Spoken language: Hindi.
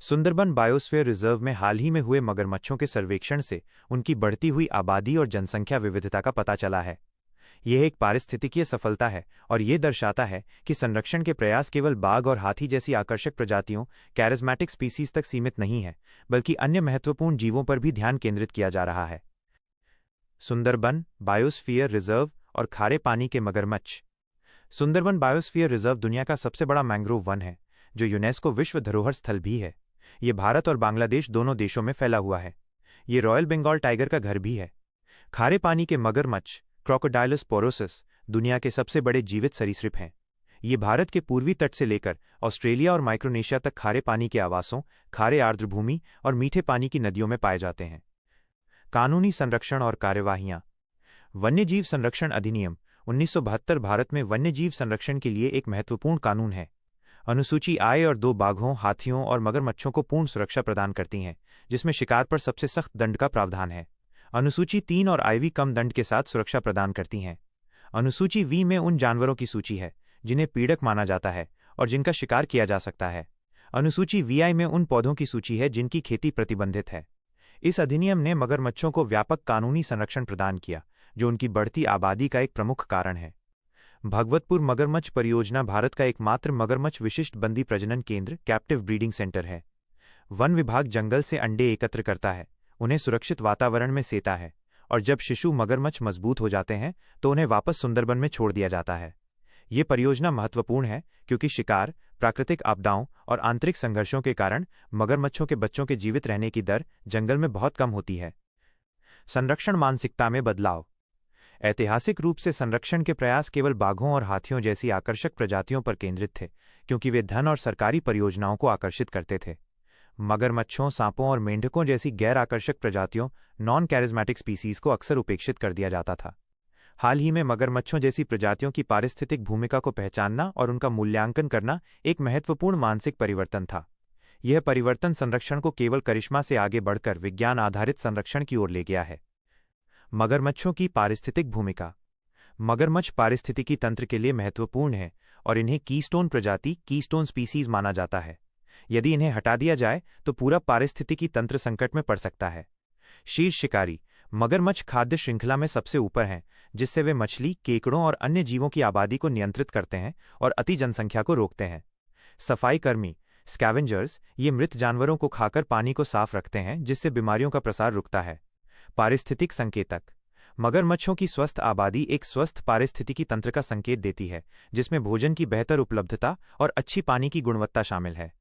सुंदरबन बायोस्फीयर रिजर्व में हाल ही में हुए मगरमच्छों के सर्वेक्षण से उनकी बढ़ती हुई आबादी और जनसंख्या विविधता का पता चला है। यह एक पारिस्थितिकीय सफलता है और ये दर्शाता है कि संरक्षण के प्रयास केवल बाघ और हाथी जैसी आकर्षक प्रजातियों कैरिज्मेटिक स्पीसीज तक सीमित नहीं है, बल्कि अन्य महत्वपूर्ण जीवों पर भी ध्यान केंद्रित किया जा रहा है। सुंदरबन बायोस्फीयर रिजर्व और खारे पानी के मगरमच्छ। सुंदरबन बायोस्फीयर रिजर्व दुनिया का सबसे बड़ा मैंग्रोव वन है, जो यूनेस्को विश्व धरोहर स्थल भी है। ये भारत और बांग्लादेश दोनों देशों में फैला हुआ है। ये रॉयल बंगाल टाइगर का घर भी है। खारे पानी के मगरमच्छ क्रोकोडाइलस पोरोसिस दुनिया के सबसे बड़े जीवित सरीसृप हैं। ये भारत के पूर्वी तट से लेकर ऑस्ट्रेलिया और माइक्रोनेशिया तक खारे पानी के आवासों, खारे आर्द्रभूमि और मीठे पानी की नदियों में पाए जाते हैं। कानूनी संरक्षण और कार्यवाहियां। वन्यजीव संरक्षण अधिनियम 1972 भारत में वन्यजीव संरक्षण के लिए एक महत्वपूर्ण कानून है। अनुसूची I और 2 बाघों, हाथियों और मगरमच्छों को पूर्ण सुरक्षा प्रदान करती हैं, जिसमें शिकार पर सबसे सख्त दंड का प्रावधान है। अनुसूची 3 और IV कम दंड के साथ सुरक्षा प्रदान करती हैं। अनुसूची V में उन जानवरों की सूची है जिन्हें पीड़क माना जाता है और जिनका शिकार किया जा सकता है। अनुसूची VI में उन पौधों की सूची है जिनकी खेती प्रतिबंधित है। इस अधिनियम ने मगरमच्छों को व्यापक कानूनी संरक्षण प्रदान किया, जो उनकी बढ़ती आबादी का एक प्रमुख कारण है। भगवतपुर मगरमच्छ परियोजना भारत का एकमात्र मगरमच्छ विशिष्ट बंदी प्रजनन केंद्र कैप्टिव ब्रीडिंग सेंटर है। वन विभाग जंगल से अंडे एकत्र करता है, उन्हें सुरक्षित वातावरण में सेता है और जब शिशु मगरमच्छ मजबूत हो जाते हैं तो उन्हें वापस सुंदरबन में छोड़ दिया जाता है। ये परियोजना महत्वपूर्ण है क्योंकि शिकार, प्राकृतिक आपदाओं और आंतरिक संघर्षों के कारण मगरमच्छों के बच्चों के जीवित रहने की दर जंगल में बहुत कम होती है। संरक्षण मानसिकता में बदलाव। ऐतिहासिक रूप से संरक्षण के प्रयास केवल बाघों और हाथियों जैसी आकर्षक प्रजातियों पर केंद्रित थे, क्योंकि वे धन और सरकारी परियोजनाओं को आकर्षित करते थे। मगरमच्छों, सांपों और मेंढकों जैसी गैर आकर्षक प्रजातियों नॉन कैरिज्मेटिक स्पीसीज को अक्सर उपेक्षित कर दिया जाता था। हाल ही में मगरमच्छों जैसी प्रजातियों की पारिस्थितिक भूमिका को पहचानना और उनका मूल्यांकन करना एक महत्वपूर्ण मानसिक परिवर्तन था। यह परिवर्तन संरक्षण को केवल करिश्मा से आगे बढ़कर विज्ञान आधारित संरक्षण की ओर ले गया है। मगरमच्छों की पारिस्थितिक भूमिका। मगरमच्छ पारिस्थितिकी तंत्र के लिए महत्वपूर्ण है और इन्हें कीस्टोन प्रजाति कीस्टोन स्पीसीज माना जाता है। यदि इन्हें हटा दिया जाए तो पूरा पारिस्थितिकी तंत्र संकट में पड़ सकता है। शीर्ष शिकारी। मगरमच्छ खाद्य श्रृंखला में सबसे ऊपर हैं, जिससे वे मछली, केकड़ों और अन्य जीवों की आबादी को नियंत्रित करते हैं और अति जनसंख्या को रोकते हैं। सफाई कर्मी स्कैवेंजर्स, ये मृत जानवरों को खाकर पानी को साफ रखते हैं, जिससे बीमारियों का प्रसार रुकता है। पारिस्थितिक संकेतक। मगरमच्छों की स्वस्थ आबादी एक स्वस्थ पारिस्थितिकी तंत्र का संकेत देती है, जिसमें भोजन की बेहतर उपलब्धता और अच्छी पानी की गुणवत्ता शामिल है।